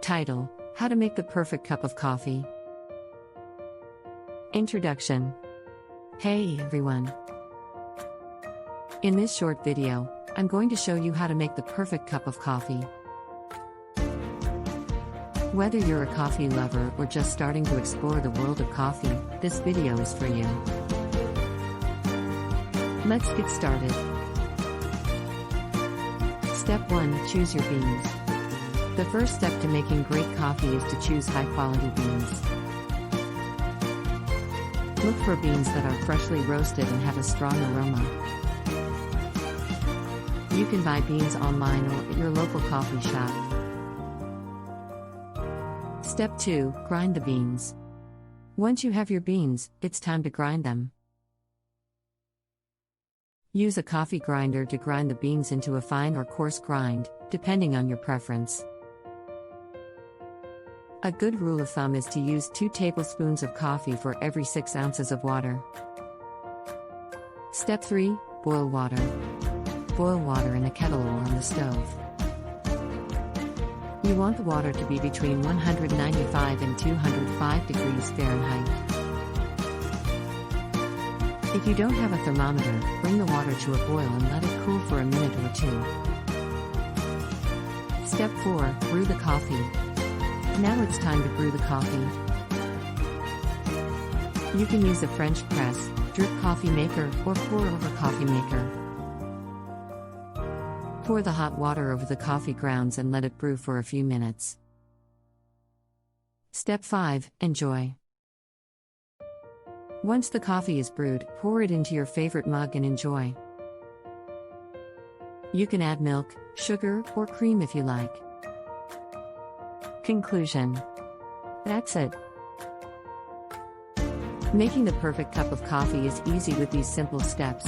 Title: How to Make the Perfect Cup of Coffee. Introduction. Hey everyone! In this short video, I'm going to show you how to make the perfect cup of coffee. Whether you're a coffee lover or just starting to explore the world of coffee, this video is for you. Let's get started. Step 1. Choose your beans. The first step to making great coffee is to choose high-quality beans. Look for beans that are freshly roasted and have a strong aroma. You can buy beans online or at your local coffee shop. Step 2. Grind the beans. Once you have your beans, it's time to grind them. Use a coffee grinder to grind the beans into a fine or coarse grind, depending on your preference. A good rule of thumb is to use 2 tablespoons of coffee for every 6 ounces of water. Step 3. Boil water. Boil water in a kettle or on the stove. You want the water to be between 195 and 205 degrees Fahrenheit. If you don't have a thermometer, bring the water to a boil and let it cool for a minute or 2. Step 4. Brew the coffee. Now it's time to brew the coffee. You can use a French press, drip coffee maker, or pour-over coffee maker. Pour the hot water over the coffee grounds and let it brew for a few minutes. Step 5. Enjoy. Once the coffee is brewed, pour it into your favorite mug and enjoy. You can add milk, sugar, or cream if you like. Conclusion. That's it. Making the perfect cup of coffee is easy with these simple steps.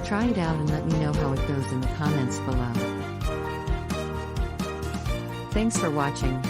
Try it out and let me know how it goes in the comments below. Thanks for watching.